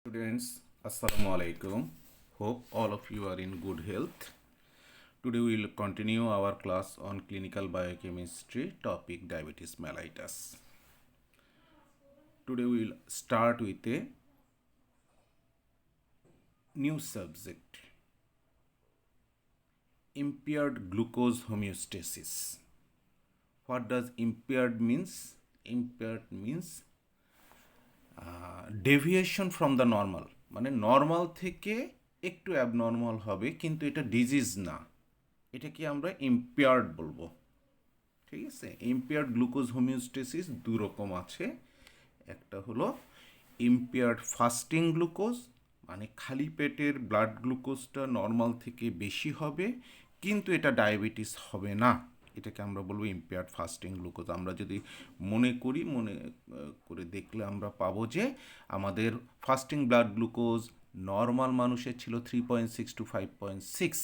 Students, Assalamu alaikum. Hope all of you are in good health. Today we will continue our class on clinical biochemistry topic diabetes mellitus. Today we will start with a new subject, impaired glucose homeostasis. What does impaired means? Impaired means deviation from the normal, মানে normal থেকে একটু abnormal হবে, কিন্তু এটা disease না, এটাকে আমরা impaired বলবো। ঠিক আছে, ইম্পেয়ার্ড গ্লুকোজ হোমিওস্টেসিস দু রকম আছে। একটা হলো ইম্পেয়ার্ড ফাস্টিং গ্লুকোজ, মানে খালি পেটের ব্লাড গ্লুকোজটা নর্মাল থেকে বেশি হবে কিন্তু এটা ডায়াবেটিস হবে না, এটাকে আমরা বলবো ইম্পেয়ার্ড ফাস্টিং গ্লুকোজ। আমরা যদি মনে করে দেখলে আমরা পাবো যে আমাদের ফাস্টিং ব্লাড গ্লুকোজ নর্মাল মানুষের ছিল 3.6 to 5.6,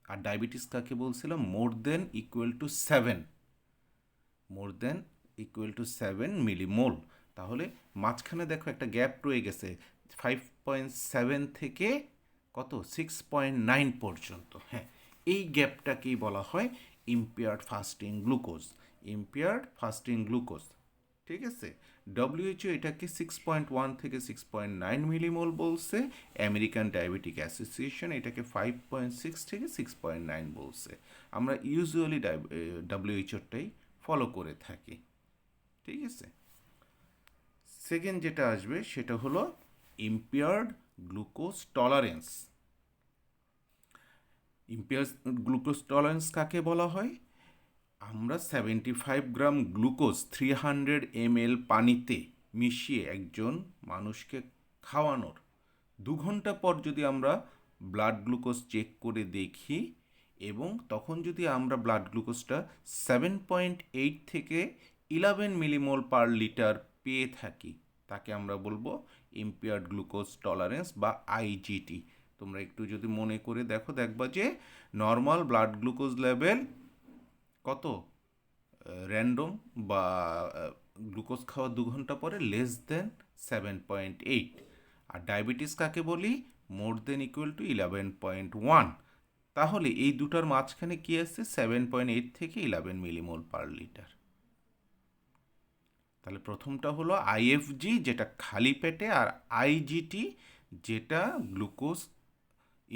আর ডায়াবেটিস কাকে বলছিলাম? মোর দেন ইকুয়াল টু 7 মিলিমোল। তাহলে মাঝখানে দেখো একটা গ্যাপ রয়ে গেছে 5.7 থেকে কত 6.9 পর্যন্ত। হ্যাঁ, এই গ্যাপটাকেই বলা হয় ইম্পেয়ার্ড ফাস্টিং গ্লুকোজ। ঠিক আছে, ডব্লিউএইচও এটাকে 6.1 থেকে 6.9 মিলিমোল বলছে, আমেরিকান ডায়াবেটিক অ্যাসোসিয়েশন এটাকে 5.6 থেকে 6.9 বলছে। আমরা ইউজুয়ালি ডব্লিউএইচওটাই ফলো করে থাকি। ঠিক আছে, সেকেন্ড যেটা আসবে সেটা হলো impaired glucose tolerance. Impaired glucose tolerance কাকে বলা হয়? আমরা 75 গ্রাম গ্লুকোজ 300 ml পানিতে মিশিয়ে একজন মানুষকে খাওয়ানোর 2 ঘন্টা পর যদি আমরা ব্লাড গ্লুকোজ চেক করে দেখি এবং তখন যদি আমরা ব্লাড গ্লুকোজটা 7.8 থেকে 11 মিলিমোল পার লিটার পেয়ে থাকি, তাকে আমরা বলবো ইম্পেয়ার্ড গ্লুকোজ টলারেন্স বা আইজিটি। তোমরা একটু যদি মনে করে দেখবা যে নর্মাল ব্লাড গ্লুকোজ লেভেল কত র্যান্ডম বা গ্লুকোজ খাওয়া 2 ঘন্টা পরে লেস দেন 7.8, আর ডায়াবেটিস কাকে বলি? মোর দেন ইকুয়াল টু 11.1। তাহলে এই দুটার মাঝখানে কি আছে? 7.8 থেকে 11 মিলিমোল পার লিটার। তাহলে প্রথমটা হলো আইএফজি যেটা খালি পেটে, আর আইজিটি যেটা গ্লুকোজ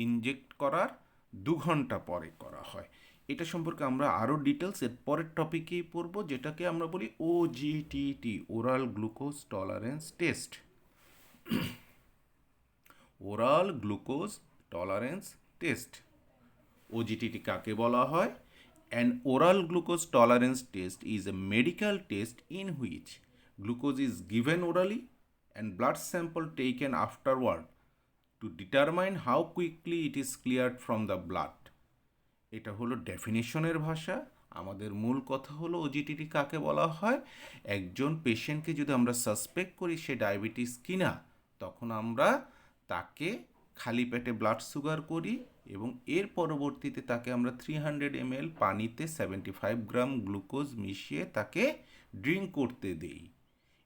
ইনজেক্ট করার 2 ঘন্টা পরে করা হয়। এটা সম্পর্কে আমরা আরও ডিটেলস এর পরের টপিকেই পড়বো, যেটাকে আমরা বলি OGTT, oral glucose tolerance test. Oral glucose tolerance test, OGTT কাকে বলা হয়? An oral glucose tolerance test is a medical test in which glucose is given orally and blood sample taken afterward to determine how quickly it is cleared from the blood. এটা হলো ডেফিনেশনের ভাষা। আমাদের মূল কথা হলো ওজিটিটি কাকে বলা হয়? একজন পেশেন্টকে যদি আমরা সাসপেক্ট করি সে ডায়াবেটিস কিনা, তখন আমরা তাকে খালি পেটে ব্লাড সুগার করি এবং এর পরবর্তীতে তাকে আমরা 300 ml পানিতে 75 গ্রাম গ্লুকোজ মিশিয়ে তাকে ড্রিঙ্ক করতে দেই।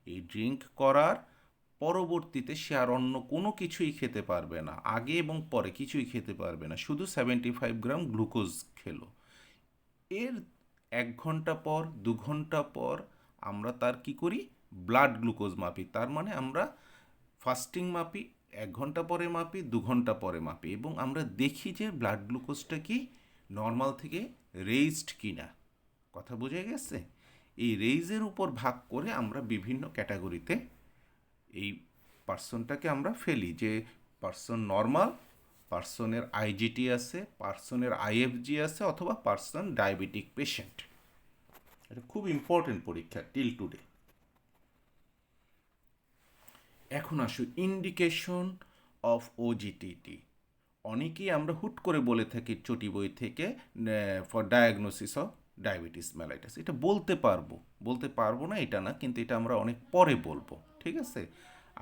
এই ড্রিঙ্ক করার পরবর্তীতে সে আর অন্য কোনো কিছুই খেতে পারবে না, আগে এবং পরে কিছুই খেতে পারবে না, শুধু 75 গ্রাম গ্লুকোজ খেলো। এর 1 ঘন্টা পর 2 ঘন্টা পর আমরা তার কি করি? ব্লাড গ্লুকোজ মাপি। তার মানে আমরা ফাস্টিং মাপি, 1 ঘন্টা পরে মাপি, 2 ঘন্টা পরে মাপি, এবং আমরা দেখি যে ব্লাড গ্লুকোজটা কি নর্মাল থেকে রেইজড কিনা। কথা বোঝা গেছে? এই রেইজের উপর ভাগ করে আমরা বিভিন্ন ক্যাটাগরিতে এই পার্সনটাকে আমরা ফেলি, যে পার্সন নর্মাল, পার্সনের আইজিটি আছে, পার্সনের আইএফজি আছে, অথবা পার্সন ডায়াবেটিক পেশেন্ট। এটা খুব ইম্পর্টেন্ট পরীক্ষা টিল টুডে। এখন আসো ইন্ডিকেশন অফ ওজিটিটি। অনেকেই আমরা হুট করে বলে থাকি চটি বই থেকে for diagnosis of diabetes mellitus. এটা বলতে পারবো না এটা না, কিন্তু এটা আমরা অনেক পরে বলবো। ঠিক আছে,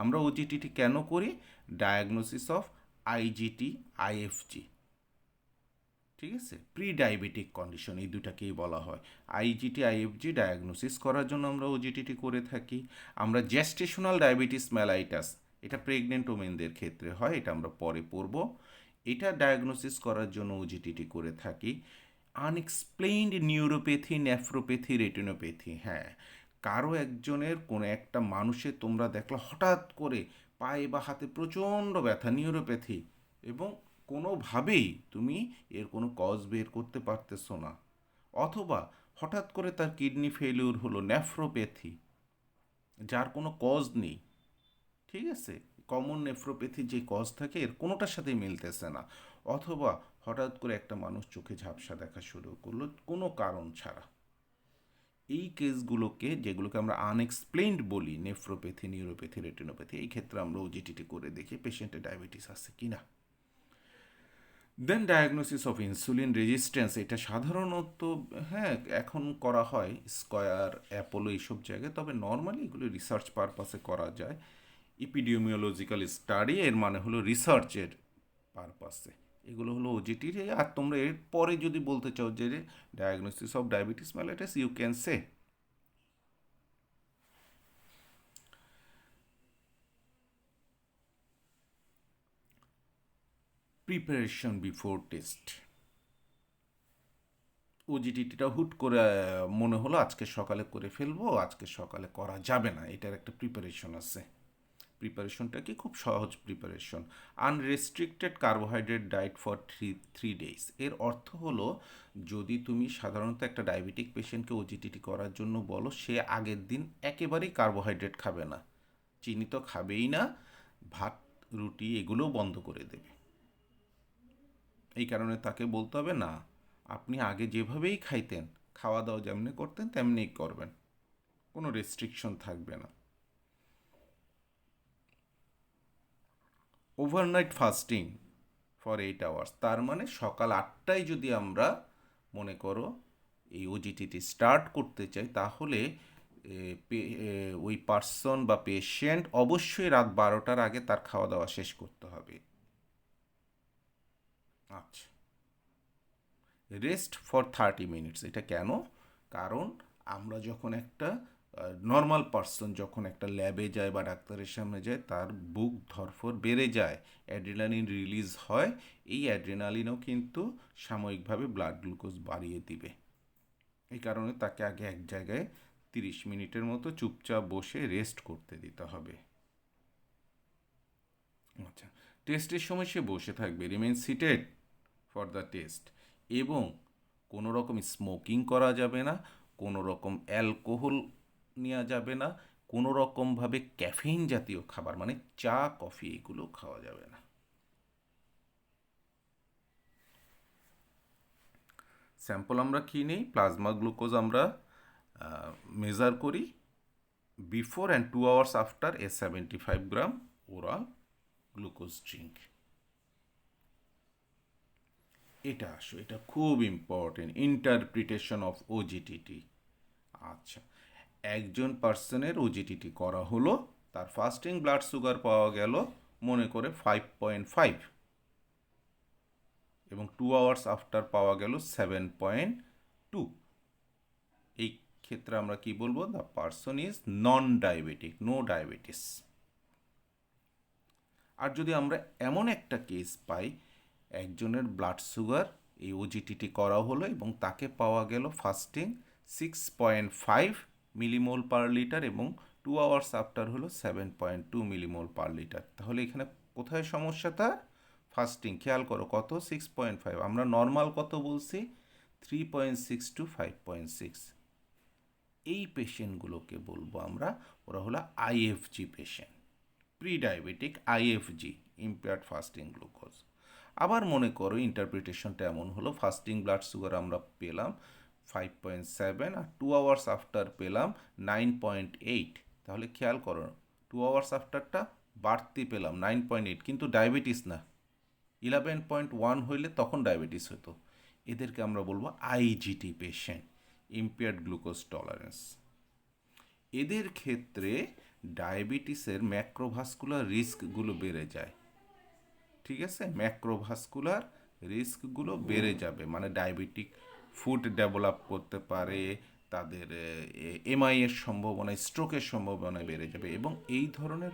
আমরা ওজিটিটি কেন করি? Diagnosis of IGT, IFG. ঠিক আছে, প্রি ডায়াবেটিক কন্ডিশন, এই দুটাকেই বলা হয়। আইজিটি, আইএফজি ডায়াগনোসিস করার জন্য আমরা ওজিটিটি করে থাকি। আমরা জেস্টেশনাল ডায়াবেটিস মেলাইটাস এটা প্রেগনেন্ট ওমেনদের ক্ষেত্রে হয়, এটা আমরা পরে পড়ব। এটা ডায়াগনোসিস করার জন্য ওজিটিটি করে থাকি। আনএক্সপ্লেইনড নিউরোপ্যাথি, নেফ্রোপ্যাথি, রেটিনোপ্যাথি, হ্যাঁ, কারো একজনের কোনো একটা মানুষের তোমরা দেখলো হঠাৎ করে পায়ে বা হাতে প্রচণ্ড ব্যথা, নিউরোপ্যাথি, এবং কোনোভাবেই তুমি এর কোনো কজ বের করতে পারতেছো না, অথবা হঠাৎ করে তার কিডনি ফেলিউর হলো, নেফ্রোপ্যাথি, যার কোনো কজ নেই, ঠিক আছে, কমন নেফ্রোপ্যাথি যে কজ থাকে এর কোনোটার সাথেই মিলতেছে না, অথবা হঠাৎ করে একটা মানুষ চোখে ঝাপসা দেখা শুরু করলো কোনো কারণ ছাড়া। এই কেসগুলোকে, যেগুলোকে আমরা আনএক্সপ্লেইনড বলি, নেফ্রোপ্যাথি, নিউরোপ্যাথি, রেটিনোপ্যাথি, এই ক্ষেত্রে আমরা ওজিটিটি করে দেখি পেশেন্টের ডায়াবেটিস আছে কিনা। দেন ডায়াগনোসিস অফ ইনসুলিন রেজিস্ট্যান্স, এটা সাধারণত হ্যাঁ এখন করা হয় স্কয়ার, অ্যাপোলো, এইসব জায়গায়, তবে নর্মালি এগুলো রিসার্চ পারপাসে করা যায়। ইপিডিওমিওলজিক্যাল স্টাডি, এর মানে হলো রিসার্চের পারপাসে, এগুলো হলো ওজিটির। আর তোমরা এর পরে যদি বলতে চাও যে diagnosis of diabetes mellitus, you can say. Preparation before test. ওজিটিটা হুট করে মনে হলো আজকে সকালে করে ফেলবো, আজকে সকালে করা যাবে না, এটার একটা প্রিপারেশন আছে। প্রিপারেশনটা কি খুব সহজ preparation. Unrestricted carbohydrate diet for three days, এর অর্থ হলো যদি তুমি সাধারণত একটা ডায়াবেটিক পেশেন্টকে ওজিটিটি করার জন্য বলো, সে আগের দিন একেবারেই কার্বোহাইড্রেট খাবে না, চিনি তো খাবেই না, ভাত, রুটি এগুলোও বন্ধ করে দেবে। এই কারণে তাকে বলতে হবে না, আপনি আগে যেভাবেই খাইতেন, খাওয়া দাওয়া যেমনি করতেন তেমনিই করবেন, কোনো রেস্ট্রিকশন থাকবে না। ওভারনাইট ফাস্টিং ফর 8 আওয়ার্স, তার মানে সকাল 8টায় যদি আমরা মনে করো এই ওজিটিটি স্টার্ট করতে চাই, তাহলে ওই পার্সন বা পেশেন্ট অবশ্যই রাত 12টার আগে তার খাওয়া দাওয়া শেষ করতে হবে। আচ্ছা, রেস্ট ফর 30 মিনিটস, এটা কেন? কারণ আমরা যখন একটা নর্মাল পার্সন যখন একটা ল্যাবে যায় বা ডাক্তারের সামনে যায়, তার বুক ধড়ফড় বেড়ে যায়, অ্যাড্রিনালিন রিলিজ হয়, এই অ্যাড্রিনালিনও কিন্তু সাময়িকভাবে ব্লাড গ্লুকোজ বাড়িয়ে দিবে। এই কারণে তাকে আগে এক জায়গায় 30 মিনিটের মতো চুপচাপ বসে রেস্ট করতে দিতে হবে। আচ্ছা, টেস্টের সময় সে বসে থাকবে, remain seated for the test, এবং কোনো রকম স্মোকিং করা যাবে না, কোনো রকম অ্যালকোহল নেওয়া যাবে না, কোনো রকমভাবে ক্যাফেইন জাতীয় খাবার মানে চা, কফি এগুলো খাওয়া যাবে না। স্যাম্পল আমরা কী নেই, প্লাজমা গ্লুকোজ আমরা মেজার করি before and 2 hours after a 75 gram oral glucose drink. এটা আসো, এটা খুব ইম্পর্টেন্ট, ইন্টারপ্রিটেশন অফ ওজিটিটি। আচ্ছা, একজন পার্সনের ওজিটিটি করা হলো, তার ফাস্টিং ব্লাড সুগার পাওয়া গেল মনে করে 5.5, এবং 2 আওয়ার্স আফটার পাওয়া গেল 7.2। এই ক্ষেত্রে আমরা কি বলবো, the person is non diabetic, no diabetes. আর যদি আমরা এমন একটা কেস পাই, একজনের ব্লাড সুগার এই ওজিটিটি করা হলো এবং তাকে পাওয়া গেল ফাস্টিং 6.5 মিলিমোল পার লিটার এবং 2 আওয়ার্স আফটার হলো 7.2 মিলিমোল পার লিটার, তাহলে এখানে কোথায় সমস্যা তার? ফাস্টিং। খেয়াল করো কত, 6.5, আমরা নর্মাল কত বলছি, 3.6 টু 5.6। এই পেশেন্টগুলোকে বলবো আমরা, ওরা হলো IFG patient, prediabetic IFG, impaired fasting glucose. আবার মনে করো ইন্টারপ্রিটেশনটা এমন হলো, ফাস্টিং ব্লাড সুগার আমরা পেলাম 5.7 আর 2 আওয়ার্স আফটার পেলাম 9.8, তাহলে খেয়াল করো 2 আওয়ার্স আফটারটা বাড়তি পেলাম 9.8, কিন্তু ডায়াবেটিস না, 11.1 হইলে তখন ডায়াবেটিস হতো। এদেরকে আমরা বলবো IGT patient, impaired glucose tolerance. এদের ক্ষেত্রে ডায়াবেটিসের ম্যাক্রোভাস্কুলার রিস্কগুলো বেড়ে যায়, ঠিক আছে, ম্যাক্রোভাস্কুলার রিস্কগুলো বেড়ে যাবে, মানে ডায়াবেটিক ফুট ডেভেলপ করতে পারে, তাদের এমআই এর সম্ভাবনা, স্ট্রোকের সম্ভাবনা বেড়ে যাবে। এবং এই ধরনের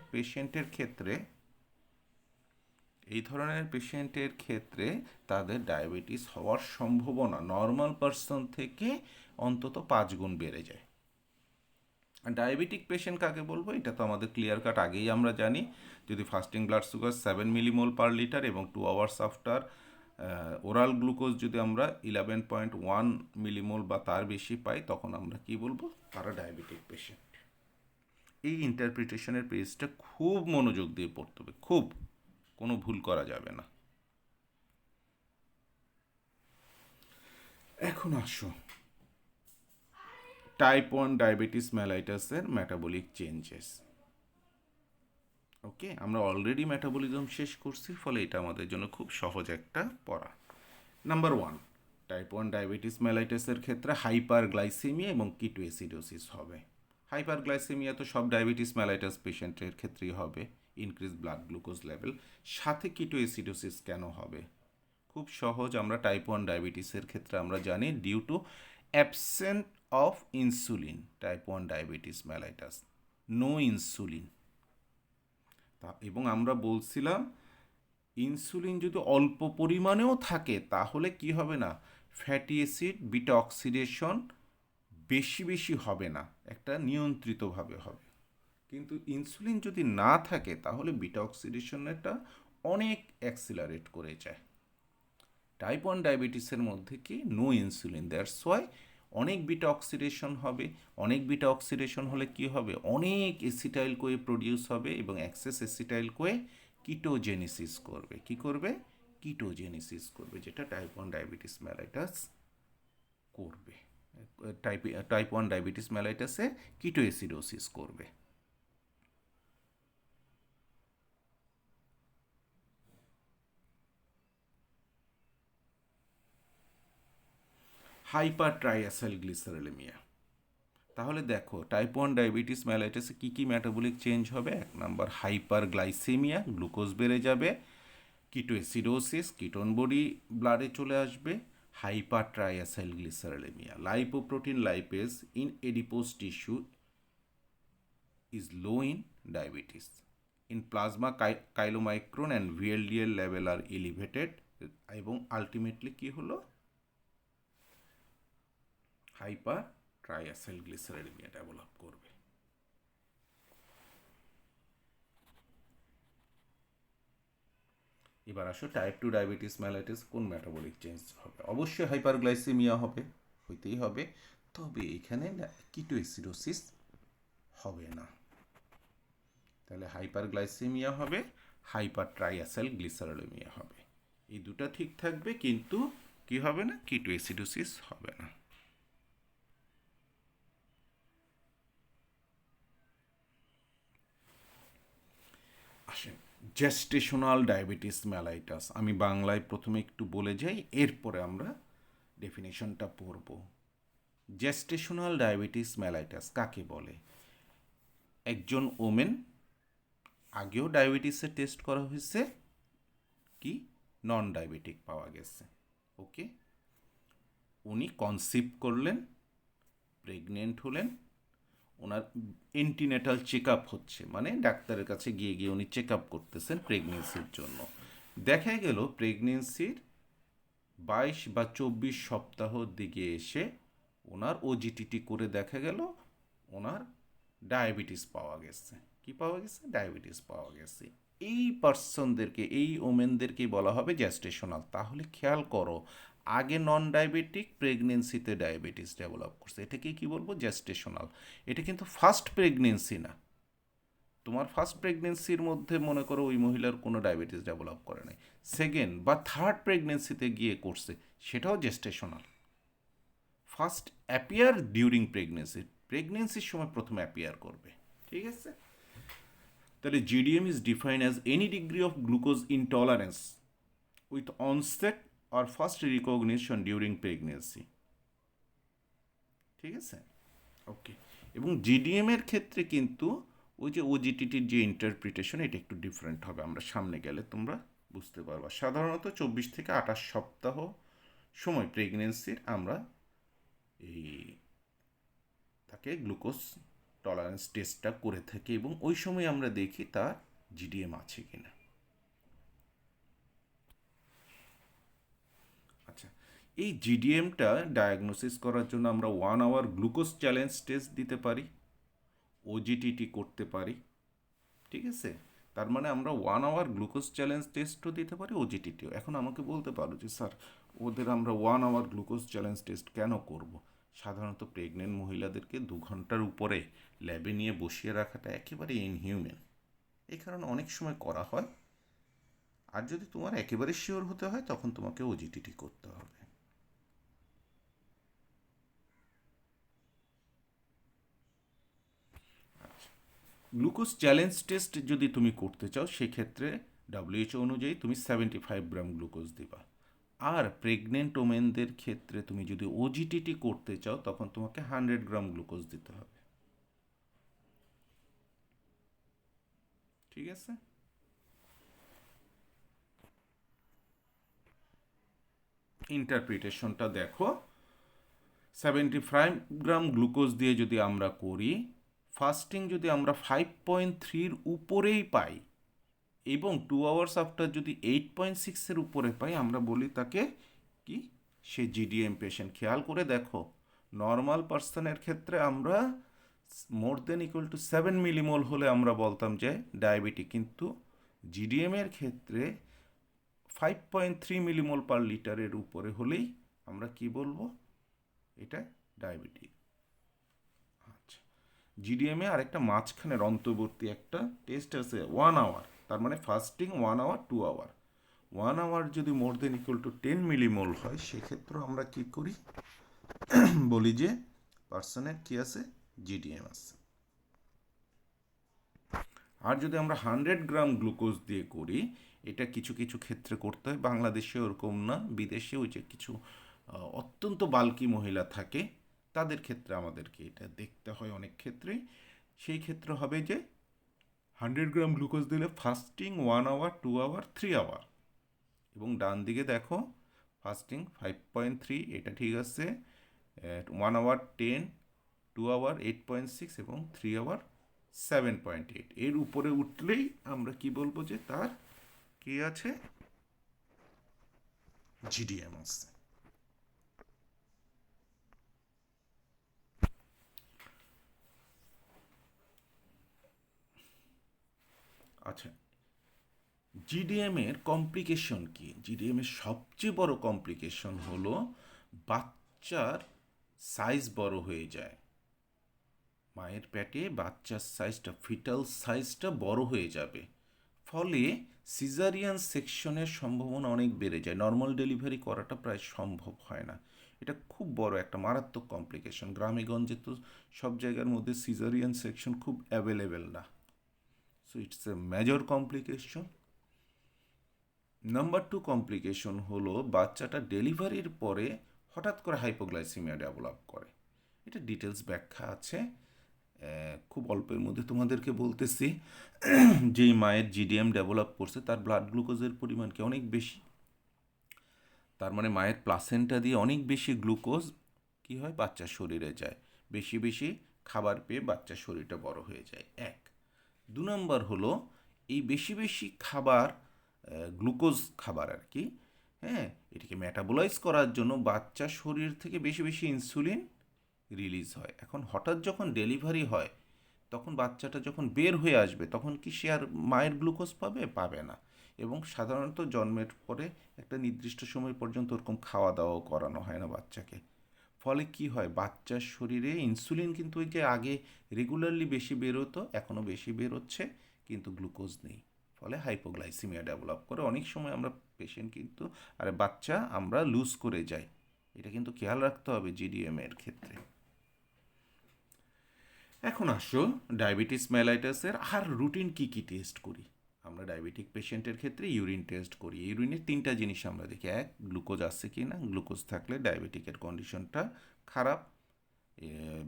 পেশেন্টের ক্ষেত্রে তাদের ডায়াবেটিস হওয়ার সম্ভাবনা নর্মাল পারসন থেকে অন্তত 5 গুণ বেড়ে যায়। ডায়াবেটিক পেশেন্ট কাকে বলবো, এটা তো আমাদের ক্লিয়ার কাট আগেই আমরা জানি। যদি fasting blood sugar 7 millimole per litre এবং 2 আওয়ার্স আফটার ওরাল গ্লুকোজ যদি আমরা 11.1 মিলিমোল বা তার বেশি পাই, তখন আমরা কি বলবো, তারা ডায়াবেটিক পেশেন্ট। এই ইন্টারপ্রিটেশনের পেজটা খুব মনোযোগ দিয়ে পড়তে হবে, খুব, কোনো ভুল করা যাবে না। এখন আসো টাইপ 1 ডায়াবেটিস মেলাইটাসের মেটাবলিক চেঞ্জেস। ওকে, আমরা অলরেডি মেটাবলিজম শেষ করছি, ফলে এটা আমাদের জন্য খুব সহজ একটা পড়া। নাম্বার 1, টাইপ 1 ডায়াবেটিস মেলাইটাসের ক্ষেত্রে হাইপারগ্লাইসেমিয়া এবং কিটোএসিডোসিস হবে। হাইপারগ্লাইসেমিয়া তো সব ডায়াবেটিস মেলাইটাস পেশেন্টের ক্ষেত্রেই হবে, ইনক্রিজ ব্লাড গ্লুকোজ লেভেল। সাথে কিটোএসিডোসিস কেন হবে? খুব সহজ, আমরা টাইপ 1 ডায়াবেটিসের ক্ষেত্রে আমরা জানি due to absent of insulin, type 1 diabetes mellitus, no insulin. এবং আমরা বলছিলাম ইনসুলিন যদি অল্প পরিমাণেও থাকে তাহলে কি হবে না, ফ্যাটি অ্যাসিড বিটা অক্সিডেশন বেশি হবে না, একটা নিয়ন্ত্রিতভাবে হবে। কিন্তু ইনসুলিন যদি না থাকে তাহলে বিটা অক্সিডেশনটা অনেক অ্যাক্সিলারেট করে যায়। টাইপ 1 ডায়াবেটিসের মধ্যে কি নো ইনসুলিন, দ্যাটস ওয়াই অনেক বিটা অক্সিডেশন হবে। অনেক বিটা অক্সিডেশন হলে কি হবে, অনেক এসিটাইল কোয়ে প্রডিউস হবে এবং অ্যাক্সেস এসিটাইল কোয়ে কিটোজেনেসিস করবে। কি করবে? কিটোজেনেসিস করবে, যেটা টাইপ 1 ডায়াবেটিস মেলাইটাস করবে। টাইপ 1 ডায়াবেটিস মেলাইটাসে কিটোএসিডোসিস করবে। হাইপার ট্রাইঅ্যাসাইলগ্লিসারেলেমিয়া। তাহলে দেখো টাইপ 1 ডায়াবেটিস মেলাইটাসে কী কী মেটাবলিক চেঞ্জ হবে? 1 নাম্বার হাইপার গ্লাইসেমিয়া, গ্লুকোজ বেড়ে যাবে। কিটোএসিডোসিস, কিটোন বডি ব্লাডে চলে আসবে। Hypertriacylglycerolemia, lipoprotein lipase in adipose tissue is low in diabetes. In plasma, chylomicron and VLDL level are elevated এবং ultimately কি হলো, hyper ট্রাইঅ্যাসাইলগ্লিসারেমিয়া develop করবে। এবার আসো টাইপ 2 ডায়াবেটিস মেলাইটিস কোন মেটাবলিক চেঞ্জ হবে? অবশ্যই হাইপারগ্লাইসেমিয়া হবে, হইতেই হবে, তবে এখানে কিটোএসিডোসিস হবে না। তাহলে হাইপারগ্লাইসেমিয়া হবে, হাইপার ট্রাইঅ্যাসাইলগ্লিসারেমিয়া হবে। এই দুটো ঠিক থাকবে, কিন্তু কি হবে না, কিটোএসিডোসিস হবে না। আসেন জেস্টেশনাল ডায়াবেটিস মেলাইটাস, আমি বাংলায় প্রথমে একটু বলে যাই, এরপরে আমরা ডেফিনেশনটা পড়ব। জেস্টেশনাল ডায়াবেটিস মেলাইটাস কাকে বলে? একজন ওমেন, আগেও ডায়াবেটিসের টেস্ট করা হয়েছে, কি নন ডায়াবেটিক পাওয়া গেছে, ওকে, উনি কনসিভ করলেন, প্রেগনেন্ট হলেন, ওনার এন্টিনেটাল চেক আপ হচ্ছে, মানে ডাক্তারের কাছে গিয়ে উনি চেক আপ করতেছেন প্রেগনেন্সির জন্য। দেখা গেল প্রেগনেন্সির 22 বা 24 সপ্তাহর দিকে এসে ওনার ওজিটিটি করে দেখা গেল ওনার ডায়াবেটিস পাওয়া গেছে। কি পাওয়া গেছে? ডায়াবেটিস পাওয়া গেছে। এই পার্সনদেরকে, এই ওমেনদেরকেই বলা হবে জেস্টেশনাল। তাহলে খেয়াল করো, আগে নন ডায়াবেটিক, প্রেগনেন্সিতে ডায়াবেটিস ডেভেলপ করছে, এটাকে কি বলবো? জেস্টেশনাল। এটা কিন্তু ফার্স্ট প্রেগনেন্সি না। তোমার ফার্স্ট প্রেগনেন্সির মধ্যে মনে করো ওই মহিলার কোনো ডায়াবেটিস ডেভেলপ করে নাই, সেকেন্ড বা থার্ড প্রেগনেন্সিতে গিয়ে করছে, সেটাও জেস্টেশনাল। ফার্স্ট অ্যাপিয়ার ডিউরিং প্রেগনেন্সির সময় প্রথমে অ্যাপিয়ার করবে, ঠিক আছে? তাহলে GDM is defined as any degree of glucose intolerance with onset or first recognition during pregnancy, ঠিক আছে? ওকে, এবং জিডিএম এর ক্ষেত্রে কিন্তু ওই যে ওজিটিটির যে ইন্টারপ্রিটেশন, এটা একটু ডিফারেন্ট হবে, আমরা সামনে গেলে তোমরা বুঝতে পারবা। সাধারণত 24 থেকে 28 সপ্তাহ সময় প্রেগনেন্সির আমরা এই তাকে গ্লুকোজ টলারেন্স টেস্টটা করে থাকি এবং ওই সময় আমরা দেখি তার জিডিএম আছে কিনা। আচ্ছা, এই জিডিএমটা ডায়াগনোসিস করার জন্য আমরা 1 আওয়ার গ্লুকোজ চ্যালেঞ্জ টেস্ট দিতে পারি, ওজিটিটি করতে পারি, ঠিক আছে। তার মানে আমরা 1 আওয়ার গ্লুকোজ চ্যালেঞ্জ টেস্টও দিতে পারি, ওজিটিটিও। এখন আমাকে বলতে পারো যে স্যার ওদের আমরা 1 আওয়ার গ্লুকোজ চ্যালেঞ্জ টেস্ট কেন করব? সাধারণত প্রেগনেন্ট মহিলাদেরকে 2 ঘন্টার উপরে ল্যাবে নিয়ে বসিয়ে রাখাটা একেবারে ইনহিউম্যান, এই কারণে অনেক সময় করা হয়। আর যদি তোমার একেবারে শিওর হতে হয় তখন তোমাকে ওজিটিটি করতে হবে। গ্লুকোজ চ্যালেঞ্জ টেস্ট যদি তুমি করতে চাও সেক্ষেত্রে WHO অনুযায়ী তুমি 75 গ্রাম গ্লুকোজ দিবা। আর প্রেগনেন্ট ওমেনদের ক্ষেত্রে তুমি যদি ওজিটিটি করতে চাও তখন তোমাকে 100 গ্রাম গ্লুকোজ দিতে হবে, ঠিক আছে। ইন্টারপ্রিটেশনটা দেখো, 75 গ্রাম গ্লুকোজ দিয়ে যদি আমরা করি, ফাস্টিং যদি আমরা 5.3-র উপরেই পাই এবং 2 আওয়ার্স আফটার যদি 8.6-এর উপরে পাই, আমরা বলি তাকে কি, সে জিডিএম পেশেন্ট। খেয়াল করে দেখো, নর্মাল পার্সনের ক্ষেত্রে আমরা মোর দেন ইকুয়াল টু 7 মিলিমোল হলে আমরা বলতাম যে ডায়াবেটিক, কিন্তু জিডিএমের ক্ষেত্রে 5.3 মিলিমোল পার লিটারের উপরে হলেই আমরা কি বলবো, এটা ডায়াবেটিক। আচ্ছা, জিডিএমে আরেকটা মাঝখানের অন্তর্বর্তী একটা টেস্ট আছে 1 আওয়ার, তার মানে ফাস্টিং 1 আওয়ার 2 আওয়ার। 1 আওয়ার যদি মোর দেন ইকুয়াল টু 10 মিলিমোল হয় সেক্ষেত্রে আমরা কি করি, বলি যে পার্সনের কি আছে, জিডিএম আছে। আর যদি আমরা 100 গ্রাম গ্লুকোজ দিয়ে করি, এটা কিছু কিছু ক্ষেত্রে করতে হয়, বাংলাদেশে ওরকম না, বিদেশে ওই যে কিছু অত্যন্ত বাল্কি মহিলা থাকে তাদের ক্ষেত্রে আমাদেরকে এটা দেখতে হয় অনেক ক্ষেত্রেই। সেই ক্ষেত্রে হবে যে 100 গ্রাম গ্লুকোজ দিলে ফাস্টিং 1 আওয়ার 2 আওয়ার 3 আওয়ার, এবং ডান দিকে দেখো ফাস্টিং 5.3, এটা ঠিক আছে, 1 আওয়ার 10, 2 আওয়ার 8.6 এবং 3 আওয়ার 7.8। এর উপরে উঠলেই আমরা কি বলবো যে তার কি আছে, জিডিএম আছে। আচ্ছা, জিডিএম এর কমপ্লিকেশন কি? জিডিএম এর সবচেয়ে বড় কমপ্লিকেশন হলো বাচ্চার সাইজ বড় হয়ে যায়। মায়ের পেটে বাচ্চার সাইজটা, ফিটাল সাইজটা বড় হয়ে যাবে, ফলে সিজারিয়ান সেকশনের সম্ভাবনা অনেক বেড়ে যায়। নর্মাল ডেলিভারি করাটা প্রায় সম্ভব হয় না। এটা খুব বড় একটা মারাত্মক কমপ্লিকেশন। গ্রামে গঞ্জে তো সব জায়গার মধ্যে সিজারিয়ান সেকশন খুব অ্যাভেলেবেল না। So it's a major complication. Number 2 complication হলো বাচ্চাটা ডেলিভারির পরে হঠাৎ করে হাইপোগ্লাইসিমিয়া ডেভেলপ করে। এটা ডিটেলস ব্যাখ্যা আছে, খুব অল্পের মধ্যে তোমাদেরকে বলতেছি। যেই মায়ের জিডিএম ডেভেলপ করছে তার ব্লাড গ্লুকোজের পরিমাণ কি অনেক বেশি, তার মানে মায়ের প্লাসেন্টা দিয়ে অনেক বেশি গ্লুকোজ কি হয়, বাচ্চার শরীরে যায়। বেশি বেশি খাবার পেয়ে বাচ্চার শরীরটা বড় হয়ে যায়, 1। 2 নম্বর হলো এই বেশি বেশি খাবার, গ্লুকোজ খাবার আর কি, হ্যাঁ, এটিকে মেটাবোলাইজ করার জন্য বাচ্চার শরীর থেকে বেশি বেশি ইনসুলিন রিলিজ হয়। এখন হঠাৎ যখন ডেলিভারি হয় তখন বাচ্চাটা যখন বের হয়ে আসবে তখন কি সে আর মায়ের গ্লুকোজ পাবে? পাবে না। এবং সাধারণত জন্মের পরে একটা নির্দিষ্ট সময় পর্যন্ত ওরকম খাওয়া দাওয়াও করানো হয় না বাচ্চাকে। ফলে কি হয়, বাচ্চার শরীরে ইনসুলিন কিন্তু ওই যে আগে রেগুলারলি বেশি বেরোতো, এখনও বেশি বেরোচ্ছে, কিন্তু গ্লুকোজ নেই। ফলে হাইপোগ্লাইসিমিয়া ডেভেলপ করে। অনেক সময় আমরা পেশেন্ট কিন্তু আর বাচ্চা আমরা লুজ করে যাই। এটা কিন্তু খেয়াল রাখতে হবে জিডিএম এর ক্ষেত্রে। এখন আসো ডায়াবেটিস মেলাইটাসের আর রুটিন কি কি টেস্ট করি। আমরা ডায়াবেটিক পেশেন্টের ক্ষেত্রে ইউরিন টেস্ট করি। ইউরিনের 3টা জিনিস আমরা দেখি, 1, গ্লুকোজ আছে কি না, গ্লুকোজ থাকলে ডায়াবেটিকের কন্ডিশনটা খারাপ,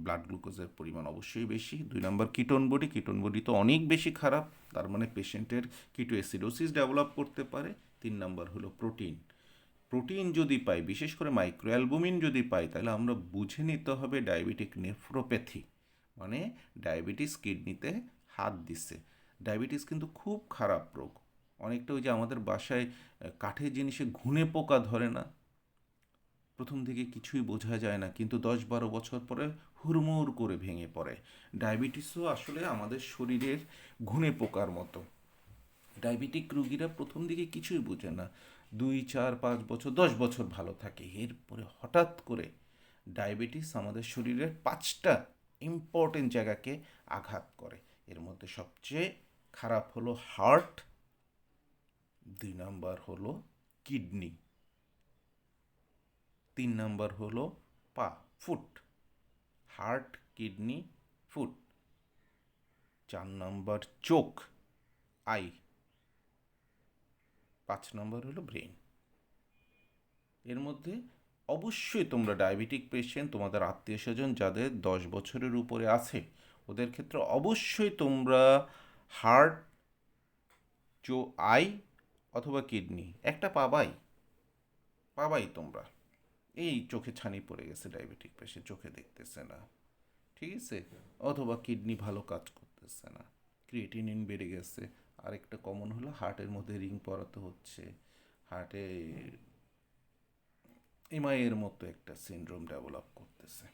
ব্লাড গ্লুকোজের পরিমাণ অবশ্যই বেশি। 2 নম্বর কিটোন বডি, কিটোন বডি তো অনেক বেশি খারাপ, তার মানে পেশেন্টের কিটো অ্যাসিডোসিস ডেভেলপ করতে পারে। 3 নম্বর হলো প্রোটিন। প্রোটিন যদি পাই, বিশেষ করে মাইক্রো অ্যালবুমিন যদি পাই, তাহলে আমরা বুঝে নিতে হবে ডায়াবেটিক নেফ্রোপ্যাথি। মানে ডায়াবেটিস কিডনিতে হাত দিচ্ছে। ডায়াবেটিস কিন্তু খুব খারাপ রোগ। অনেকটা ওই যে আমাদের বাসায় কাঠের জিনিসে ঘুনে পোকা ধরে না, প্রথম দিকে কিছুই বোঝা যায় না, কিন্তু 10-12 বছর পরে হুড়মুড় করে ভেঙে পড়ে। ডায়াবেটিসও আসলে আমাদের শরীরের ঘুনে পোকার মতো। ডায়াবেটিক রোগীরা প্রথম দিকে কিছুই বোঝে না, 2, 4, 5 বছর, 10 বছর ভালো থাকে, এরপরে হঠাৎ করে ডায়াবেটিস আমাদের শরীরের 5টা ইম্পর্টেন্ট জায়গাকে আঘাত করে। এর মধ্যে সবচেয়ে খারাপ হলো হার্ট, 2 নাম্বার হলো কিডনি, 3 নাম্বার হলো পা, foot. Heart, kidney, foot. 4 number চোখ, আই। 5 নাম্বার হলো ব্রেন। এর মধ্যে অবশ্যই তোমরা ডায়াবেটিক পেশেন্ট, তোমাদের আত্মীয় স্বজন যাদের 10 বছরের উপরে আছে, ওদের ক্ষেত্রে অবশ্যই তোমরা হার্ট, আই অথবা কিডনি একটা পাবাই, পাবাই তোমরা। এই চোখে ছানি পড়ে গেছে ডায়াবেটিক পেশেন্ট, চোখে দেখতেছে না, ঠিক আছে, অথবা কিডনি ভালো কাজ করতেছে না, ক্রিয়েটিনিন বেড়ে গেছে। আরেকটা কমন হলো হার্টের মধ্যে রিং পরাতে হচ্ছে, হার্টে এমআইয়ের মতো একটা সিনড্রোম ডেভেলপ করতেছে।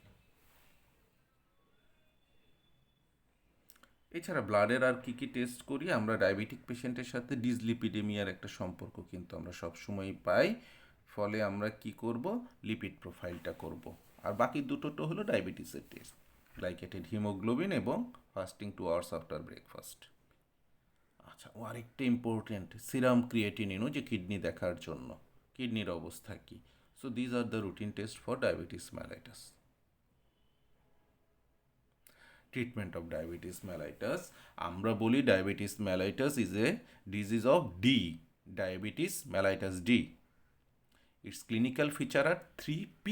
এছাড়া ব্লাডের আর কি কি টেস্ট করি আমরা ডায়াবেটিক পেশেন্টের সাথে, ডিসলিপিডেমিয়ার একটা সম্পর্ক কিন্তু আমরা সবসময় পাই। ফলে আমরা কি করব, লিপিড প্রোফাইলটা করব। আর বাকি দুটো তো হলো ডায়াবেটিসের টেস্ট, গ্লাইকেটেড হিমোগ্লোবিন এবং ফাস্টিং 2 আওয়ার্স আফটার ব্রেকফাস্ট। আচ্ছা, ও আরেকটা ইম্পর্টেন্ট, সিরাম ক্রিয়েটিনিনও যে কিডনি দেখার জন্য, কিডনির অবস্থা কী। So these are the routine test for diabetes mellitus. Treatment of diabetes mellitus, আমরা বলি diabetes mellitus is a disease of D, diabetes mellitus D. It's clinical feature are 3P: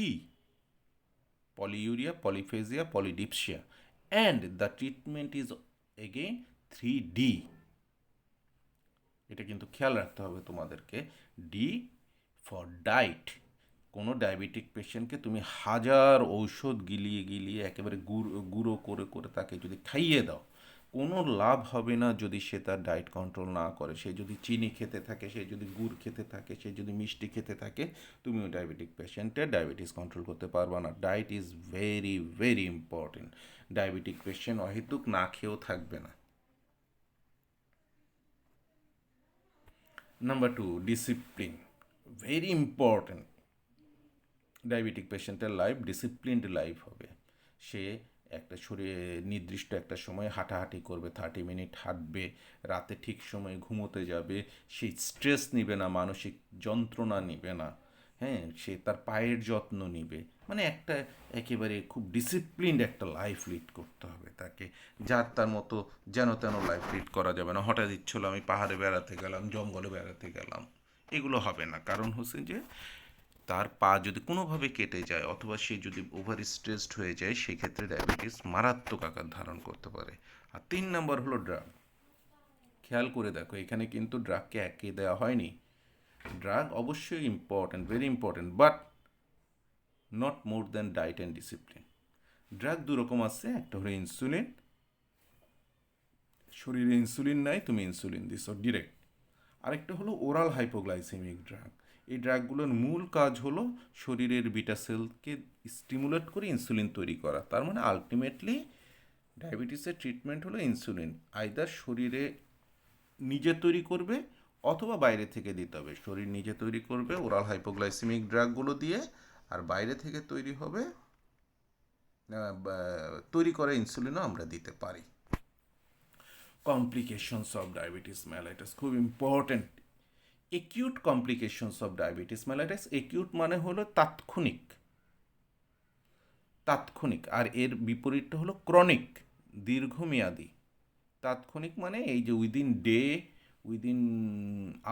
polyuria, polyphasia, polydipsia, and the treatment is again 3D। এটা কিন্তু খেয়াল রাখতে হবে তোমাদেরকে। D for diet. কোনো diabetic পেশেন্টকে তুমি হাজার ঔষধ গিলিয়ে গিলিয়ে একেবারে গুঁড়ো করে করে তাকে যদি খাইয়ে দাও, কোনো লাভ হবে না যদি সে তার ডায়েট কন্ট্রোল না করে। সে যদি চিনি খেতে থাকে, সে যদি গুড় খেতে থাকে, সে যদি মিষ্টি খেতে থাকে, তুমিও ডায়াবেটিক পেশেন্টের ডায়াবেটিস কন্ট্রোল করতে পারবে না। Diet is very very important. Diabetic patient অহেতুক না খেয়েও থাকবে না। Number 2, discipline, very important. Diabetic পেশেন্টের লাইফ ডিসিপ্লিনড লাইফ হবে। সে একটা শরীরে নির্দিষ্ট একটা সময় হাঁটাহাঁটি করবে, 30 মিনিট হাঁটবে, রাতে ঠিক সময়ে ঘুমোতে যাবে, সে স্ট্রেস নিবে না, মানসিক যন্ত্রণা নিবে না, হ্যাঁ, সে তার পায়ের যত্ন নিবে। মানে একটা একেবারে খুব ডিসিপ্লিনড একটা লাইফ লিড করতে হবে তাকে। যার তার মতো যেন তেন লাইফ লিড করা যাবে না। হঠাৎ ইচ্ছে হলো আমি পাহাড়ে বেড়াতে গেলাম, জঙ্গলে বেড়াতে গেলাম, এগুলো হবে না। কারণ হচ্ছে যে তার পা যদি কোনোভাবে কেটে যায় অথবা সে যদি ওভার স্ট্রেসড হয়ে যায়, সেক্ষেত্রে ডায়াবেটিস মারাত্মক আকার ধারণ করতে পারে। আর 3 নাম্বার হলো ড্রাগ। খেয়াল করে দেখো, এখানে কিন্তু ড্রাগকে একে দেওয়া হয়নি। ড্রাগ অবশ্যই important, very important, but not more than diet and discipline. Drug দুরকম আছে, একটা হলো ইনসুলিন, শরীরে ইনসুলিন নাই, তুমি ইনসুলিন দিছো ডিরেক্ট। আরেকটা হলো ওরাল হাইপোগ্লাইসেমিক ড্রাগ। এই ড্রাগগুলোর মূল কাজ হলো শরীরের বিটা সেলকে স্টিমুলেট করে ইনসুলিন তৈরি করা। তার মানে আলটিমেটলি ডায়াবেটিসের ট্রিটমেন্ট হলো ইনসুলিন, আইদার শরীরে নিজে তৈরি করবে অথবা বাইরে থেকে দিতে হবে। শরীর নিজে তৈরি করবে ওরাল হাইপোগ্লাইসেমিক ড্রাগগুলো দিয়ে, আর বাইরে থেকে তৈরি হবে, তৈরি করা ইনসুলিনও আমরা দিতে পারি। কমপ্লিকেশনস অফ ডায়াবেটিস মেলাইটাস খুব important. Acute complications of diabetes mellitus, acute মানে হলো তাৎক্ষণিক, তাৎক্ষণিক, আর এর বিপরীতটা হলো ক্রনিক, দীর্ঘমেয়াদী। তাৎক্ষণিক মানে এই যে উইদিন ডে, উইদিন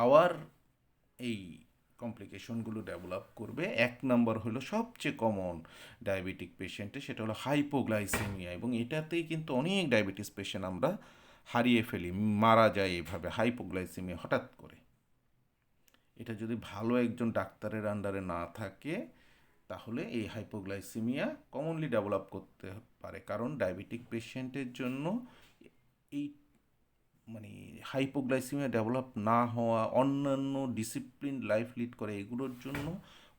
আওয়ার এই কমপ্লিকেশনগুলো ডেভেলপ করবে। 1 নাম্বার হলো সবচেয়ে কমন ডায়াবেটিক পেশেন্টে, সেটা হলো হাইপোগ্লাইসেমিয়া, এবং এটাতেই কিন্তু অনেক ডায়াবেটিস পেশেন্ট আমরা হারিয়ে ফেলি, মারা যায় এভাবে হাইপোগ্লাইসেমিয়া হঠাৎ করে। এটা যদি ভালো একজন ডাক্তারের আন্ডারে না থাকে, তাহলে এই হাইপোগ্লাইসেমিয়া কমনলি ডেভেলপ করতে পারে, কারণ ডায়াবেটিক পেশেন্টের জন্য এই মানে হাইপোগ্লাইসিমিয়া ডেভেলপ না হওয়া, অন্যান্য ডিসিপ্লিন লাইফ লিড করে, এগুলোর জন্য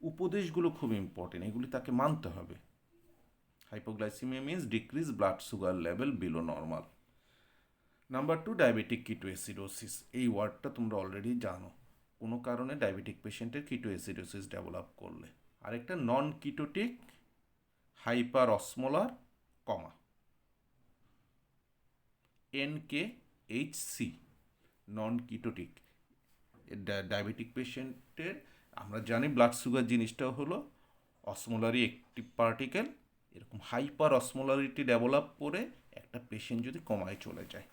উপদেশগুলো খুব ইম্পর্টেন্ট, এগুলি তাকে মানতে হবে। Hypoglycemia means decrease blood sugar level below normal. Number 2, diabetic ketoacidosis. এই ওয়ার্ডটা তোমরা অলরেডি জানো, কোনো কারণে ডায়াবেটিক পেশেন্টের কিটোএসিডোসিস ডেভেলপ করলে। আরেকটা নন কিটোটিক হাইপার অসমোলার কমা, NKHC, নন কিটোটিক। ডায়াবেটিক পেশেন্টের আমরা জানি ব্লাড সুগার জিনিসটা হলো অসমোলারি একটি পার্টিকেল, এরকম হাইপার অসমোলারিটি ডেভেলপ করে একটা পেশেন্ট যদি কমায় চলে যায়।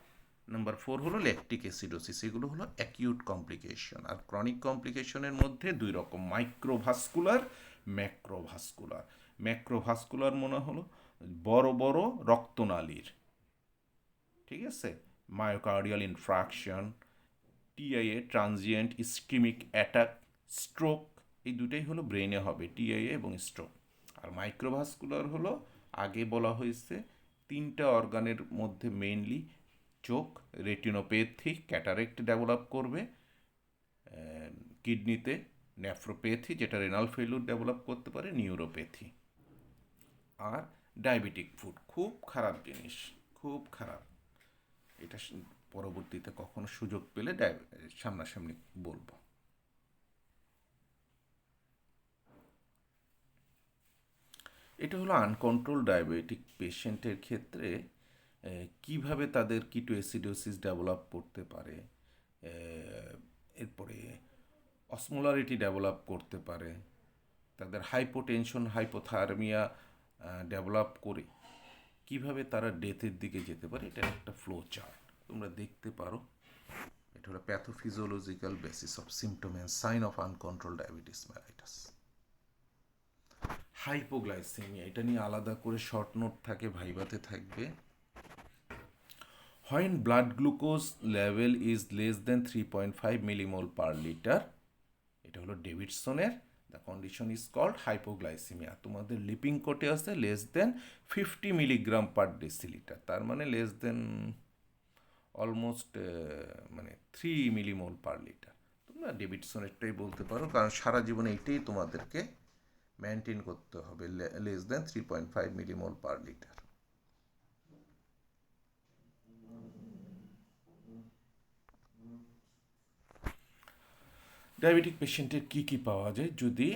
নাম্বার 4 হলো ল্যাকটিক অ্যাসিডোসিস। এগুলো হলো অ্যাকিউট কমপ্লিকেশন। আর ক্রনিক কমপ্লিকেশনের মধ্যে দুই রকম, মাইক্রোভাস্কুলার, ম্যাক্রোভাস্কুলার। ম্যাক্রোভাস্কুলার মনে হলো বড় বড় রক্তনালীর, ঠিক আছে, myocardial infraction, TIA transient ischaemic attack, stroke, এই দুটাই হলো ব্রেনে হবে, TIA এবং স্ট্রোক। আর মাইক্রোভাস্কুলার হলো আগে বলা হয়েছে তিনটা অর্গানের মধ্যে মেইনলি চোখ, রেটিনোপ্যাথি, ক্যাটারেক্ট ডেভেলপ করবে, কিডনিতে নেফ্রোপ্যাথি যেটা রেনাল ফেলুর ডেভেলপ করতে পারে, নিউরোপ্যাথি। আর ডায়াবেটিক ফুড খুব খারাপ জিনিস, খুব খারাপ। এটা পরবর্তীতে কখনো সুযোগ পেলে সামনাসামনি বলবো। এটা হলো আনকন্ট্রোল ডায়াবেটিক পেশেন্টের ক্ষেত্রে কিভাবে তাদের কিটোএসিডোসিস ডেভেলপ করতে পারে, এরপরে অসমোলারিটি ডেভেলপ করতে পারে, তাদের হাইপোটেনশন, হাইপোথার্মিয়া ডেভেলপ করে কিভাবে তারা ডেথের দিকে যেতে পারে। এটা একটা ফ্লো চার্ট তোমরা দেখতে পারো। এটা হলো pathophysiological basis of symptom and sign of uncontrol diabetes mellitus. Hypoglycemia, এটা নিয়ে আলাদা করে শর্ট নোট থাকে, ভাইভাতে থাকবে। When blood glucose level is less than 3.5 millimole per liter, এটা হলো ডেভিডসনের, the condition is called hypoglycemia. তোমাদের লিপিং কোটে আছে less than 50 milligram per decilitre, তার মানে লেস দেন অলমোস্ট মানে 3 মিলিমোল পার লিটার। তোমরা ডেভিডসনেরটাই বলতে পারো, কারণ সারা জীবনে এইটাই তোমাদেরকে মেনটেন করতে হবে, less than 3.5 millimole per litre. Diabetic পেশেন্টের কী কী পাওয়া যায়, যদি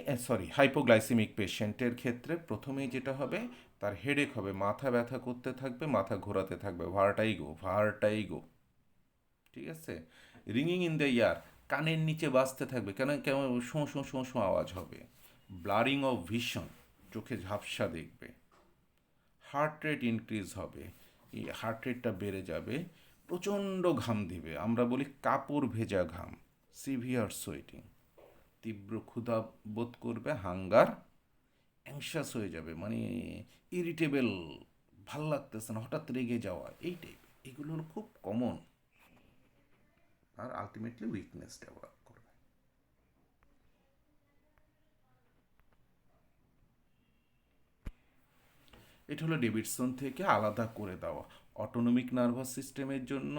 হাইপোগ্লাইসেমিক পেশেন্টের ক্ষেত্রে প্রথমেই যেটা হবে, তার হেডেক হবে, মাথা ব্যথা করতে থাকবে, মাথা ঘোরাতে থাকবে, ভার্টাইগো, ঠিক আছে। রিংিং ইন দ্য ইয়ার, কানের নিচে বাজতে থাকবে, কেন কেমন শোঁ শোঁ শোঁ শোঁ আওয়াজ হবে। ব্লারিং অফ ভিশন, চোখে ঝাপসা দেখবে। হার্ট রেট ইনক্রিজ হবে, এই হার্ট রেটটা বেড়ে যাবে। প্রচণ্ড ঘাম দিবে, আমরা বলি কাপড় ভেজা ঘাম, সিভিয়ার সোয়েটিং। তীব্র ক্ষুধা বোধ করবে, হাঙ্গার, অ্যাংশাস হয়ে যাবে, মানে ইরিটেবল, ভাল লাগতেছে না, হঠাৎ রেগে যাওয়া, এই টাইপ, এগুলো হলো খুব কমন। আর আলটিমেটলি উইকনেস ডেভেলপ করবে। এটা হলো ডেভিডসন থেকে আলাদা করে দেওয়া। অটোনমিক নার্ভাস সিস্টেমের জন্য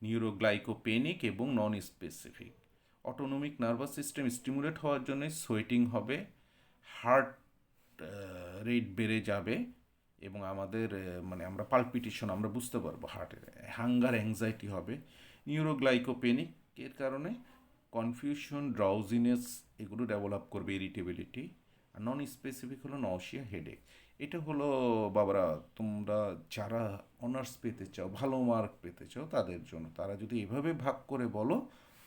নিউরোগ্লাইকোপেনিক এবং non specific. Autonomic nervous system stimulate হওয়ার জন্য সোয়েটিং হবে, হার্ট রেট বেড়ে যাবে, এবং আমাদের মানে আমরা পালপিটেশন আমরা বুঝতে পারবো হার্টের। হাঙ্গার, অ্যাংজাইটি হবে। নিউরোগ্লাইকোপেনিক এর কারণে কনফিউশন, ড্রাউজিনেস এগুলো ডেভেলপ করবে, ইরিটেবিলিটি। আর নন স্পেসিফিক হলো নওশিয়া, হেডেক। এটা হলো বাবারা, তোমরা যারা অনার্স পেতে চাও, ভালো মার্ক পেতে চাও, তাদের জন্য। তারা যদি এভাবে ভাগ করে বলো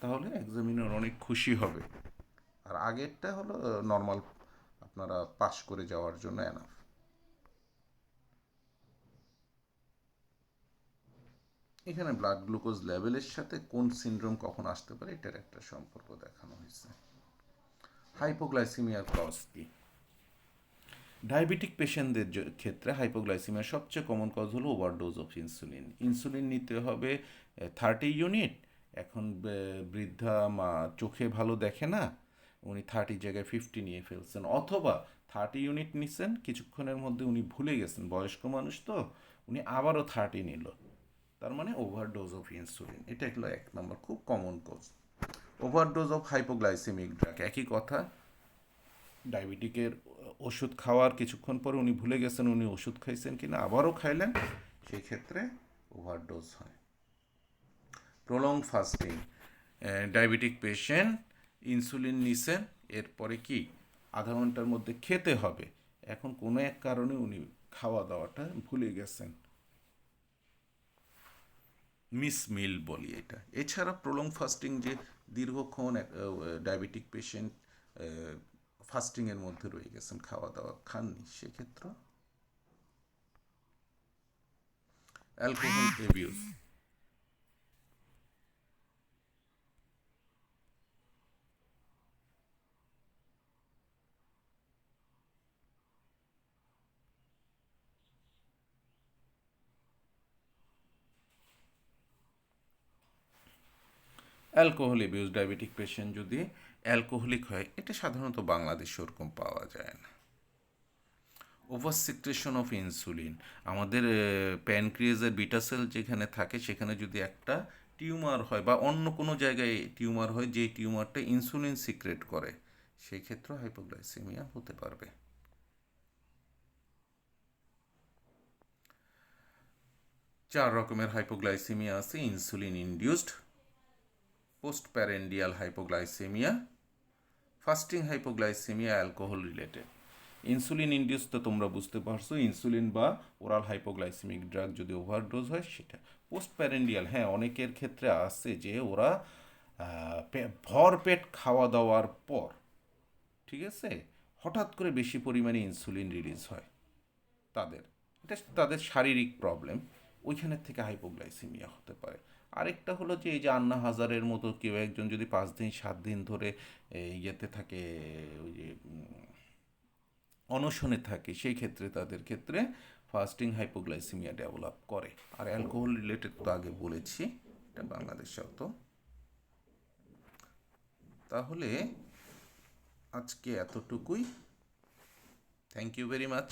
তাহলে এক্সামিনার অনেক খুশি হবে। আর আগেরটা হলো নর্মাল, আপনারা পাস করে যাওয়ার জন্য এনাফ। এখানে ব্লাড গ্লুকোজ লেভেলের সাথে কোন সিনড্রোম কখন আসতে পারে এটার একটা সম্পর্ক দেখানো হয়েছে। হাইপোগ্লাইসিমিয়ার কজ কি? ডায়াবেটিক পেশেন্টদের ক্ষেত্রে হাইপোগ্লাইসিমিয়ার সবচেয়ে কমন কজ হলো ওভারডোজ অফ ইনসুলিন। ইনসুলিন নিতে হবে 30 ইউনিট। এখন বৃদ্ধা মা চোখে ভালো দেখে না, উনি 30 জায়গায় 50 নিয়ে ফেলছেন, অথবা 30 ইউনিট নিছেন, কিছুক্ষণের মধ্যে উনি ভুলে গেছেন, বয়স্ক মানুষ তো, উনি আবারও 30 নিল, তার মানে ওভারডোজ অফ ইনসুলিন। এটা হলো 1 নম্বর খুব common cause. Overdose of hypoglycemic drug, একই কথা, ডায়াবেটিকের ওষুধ খাওয়ার কিছুক্ষণ পরে উনি ভুলে গেছেন উনি ওষুধ খাইছেন কিনা, আবারও খাইলেন, সেই ক্ষেত্রে ওভারডোজ হয়। Prolong fasting, diabetic patient insulin নিছেন, এরপরে কি আধা ঘন্টার মধ্যে খেতে হবে, এখন কোনো এক কারণে উনি খাওয়া দাওয়াটা ভুলে গেছেন, মিস মিল বলি এটা। এছাড়া প্রলং ফাস্টিং, যে দীর্ঘক্ষণ ডায়াবেটিক পেশেন্ট ফাস্টিংয়ের মধ্যে রয়ে গেছেন, খাওয়া দাওয়া খাননি, সেক্ষেত্রে alcohol abuse. Alcohol abuse, diabetic patient যদি অ্যালকোহলিক হয়, এটা সাধারণত বাংলাদেশে ওরকম পাওয়া যায় না। ওভার সিক্রেশন অফ ইনসুলিন, আমাদের প্যানক্রিয়াসের বিটা সেল যেখানে থাকে সেখানে যদি একটা টিউমার হয় বা অন্য কোনো জায়গায় টিউমার হয়, যে টিউমারটা ইনসুলিন সিক্রেট করে, সেই ক্ষেত্রে হাইপোগ্লাইসেমিয়া হতে পারবে। 4 রকমের হাইপোগ্লাইসেমিয়া আছে: insulin induced, postprandial hypoglycemia, fasting hypoglycemia, alcohol related. Insulin induce তো তোমরা বুঝতে পারছো, ইনসুলিন বা ওরাল হাইপোগ্লাইসেমিক ড্রাগ যদি ওভারডোজ হয় সেটা। পোস্ট প্যারেন্ডিয়াল, হ্যাঁ অনেকের ক্ষেত্রে আছে যে ওরা ভরপেট খাওয়া দাওয়ার পর, ঠিক আছে, হঠাৎ করে বেশি পরিমাণে ইনসুলিন রিলিজ হয় তাদের, এটা তাদের শারীরিক প্রবলেম, ওইখানের থেকে হাইপোগ্লাইসেমিয়া হতে পারে। আরেকটা হলো যে এই যে আন্না হাজারের মতো কেউ একজন যদি 5 দিন 7 দিন ধরে ইয়েতে থাকে, ওই যে অনশনে থাকে, সেই ক্ষেত্রে তাদের ক্ষেত্রে ফাস্টিং হাইপোগ্লাইসেমিয়া ডেভেলপ করে। আর অ্যালকোহল রিলেটেড তো আগে বলেছি, এটা বাংলাদেশে অত। তাহলে আজকে এতটুকুই, থ্যাংক ইউ ভেরি মাচ।